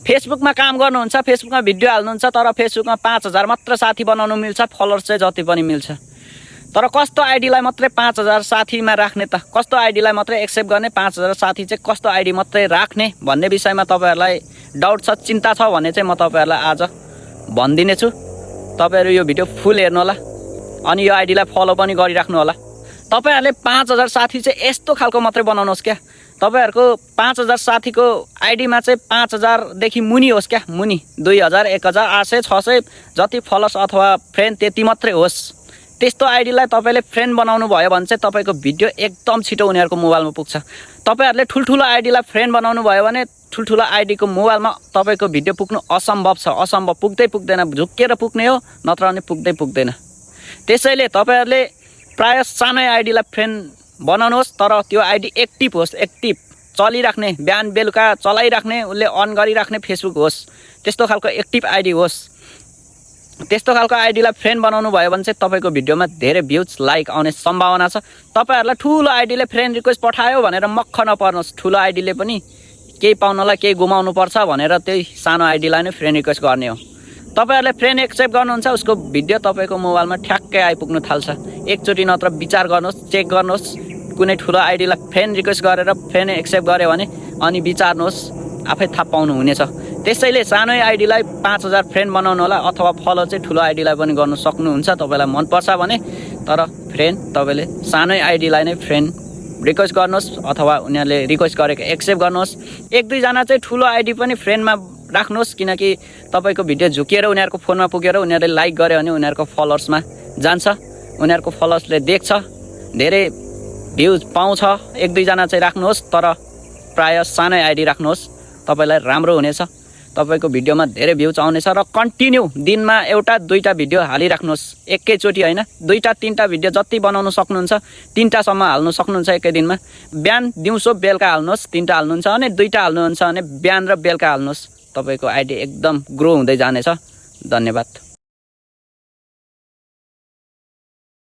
फेसबुकमा काम गर्नुहुन्छ, फेसबुकमा भिडियो हाल्नुहुन्छ, तर फेसबुकमा 5000 मात्र साथी बनाउनु मिल्छ, फलोअर्स चाहिँ जति पनि मिल्छ। तर कस्तो आइडीलाई मात्रै 5000 साथीमा राख्ने त, कस्तो आइडीलाई मात्रै एक्सेप्ट गर्ने, 5000 साथी चाहिँ कस्तो आइडी मात्रै राख्ने भन्ने विषयमा तपाईँहरूलाई डाउट छ, चिन्ता छ भने चाहिँ म तपाईँहरूलाई आज भनिदिने छु। तपाईँहरू यो भिडियो फुल हेर्नु होला अनि यो आइडीलाई फलो पनि गरिराख्नु होला। तपाईँहरूले 5000 साथी चाहिँ यस्तो खालको मात्रै बनाउनुहोस् क्या। तपाईँहरूको 5000 साथीको आइडीमा चाहिँ 5000 देखि मुनि होस् क्या, मुनि 2000 1000 800 600 जति फलोअर्स अथवा फ्रेन्ड त्यति मात्रै होस्। त्यस्तो आइडीलाई तपाईँले फ्रेन्ड बनाउनु भयो भने चाहिँ तपाईँको भिडियो एकदम छिटो उनीहरूको मोबाइलमा पुग्छ। तपाईँहरूले ठुल्ठुलो आइडीलाई फ्रेन्ड बनाउनु भयो भने ठुल्ठुलो आइडीको मोबाइलमा तपाईँको भिडियो पुग्नु असम्भव छ, असम्भव, पुग्दै पुग्दैन, झुक्किएर पुग्ने हो, नत्र भने पुग्दै पुग्दैन। त्यसैले तपाईँहरूले प्राय सानै आइडीलाई फ्रेन्ड बनाउनुहोस्, तर त्यो आइडी एक्टिभ होस्, एक्टिभ चलिराख्ने, बिहान बेलुका चलाइराख्ने, उसले अन गरिराख्ने फेसबुक होस्, त्यस्तो खालको एक्टिभ आइडी होस्। त्यस्तो खालको आइडीलाई फ्रेन्ड बनाउनु भयो भने चाहिँ तपाईँको भिडियोमा धेरै भ्युज लाइक आउने सम्भावना छ। तपाईँहरूलाई ठुलो आइडीले फ्रेन्ड रिक्वेस्ट पठायो भनेर मक्ख नपर्नुहोस्। ठुलो आइडीले पनि केही पाउनलाई केही गुमाउनु पर्छ भनेर त्यही सानो आइडीलाई नै फ्रेन्ड रिक्वेस्ट गर्ने हो। तपाईँहरूले फ्रेन्ड एक्सेप्ट गर्नुहुन्छ, उसको भिडियो तपाईँको मोबाइलमा ठ्याक्कै आइपुग्नु थाल्छ। एकचोटि नत्र विचार गर्नुहोस्, चेक गर्नुहोस्, कुनै ठुलो आइडीलाई फ्रेन्ड रिक्वेस्ट गरेर फ्रेन्ड एक्सेप्ट गर्यो भने अनि विचार्नुहोस्, आफै थाहा पाउनु हुनेछ। त्यसैले सानै आइडीलाई 5000 फ्रेन्ड बनाउनु होला, अथवा फलो चाहिँ ठुलो आइडीलाई पनि गर्न सक्नुहुन्छ तपाईँलाई मनपर्छ भने। तर फ्रेन्ड तपाईँले सानै आइडीलाई नै फ्रेन्ड रिक्वेस्ट गर्नुहोस्, अथवा उनीहरूले रिक्वेस्ट गरेको एक्सेप्ट गर्नुहोस्। 1-2 जना चाहिँ ठुलो आइडी पनि फ्रेन्डमा राख्नुहोस्, किनकि तपाईँको भिडियो झुकिएर उनीहरूको फोनमा पुगेर उनीहरूले लाइक गर्यो भने उनीहरूको फलोअर्समा जान्छ, उनीहरूको फलोअर्सले देख्छ, धेरै भ्युज पाउँछ। 1-2 जना चाहिँ राख्नुहोस्, तर प्राय सानै आइडी राख्नुहोस्, तपाईँलाई राम्रो हुनेछ। तपाईँको भिडियोमा धेरै भ्युज आउनेछ र कन्टिन्यू दिनमा 1-2 भिडियो हालिराख्नुहोस्। एकैचोटि होइन, 2-3 भिडियो जति बनाउनु सक्नुहुन्छ 3टासम्म हाल्नु सक्नुहुन्छ एकै दिनमा। बिहान दिउँसो बेलुका हाल्नुहोस्, 3टा हाल्नुहुन्छ भने 2टा हाल्नुहुन्छ भने बिहान र बेलुका हाल्नुहोस्। तपाईँको आइडी एकदम ग्रो हुँदै जानेछ। धन्यवाद।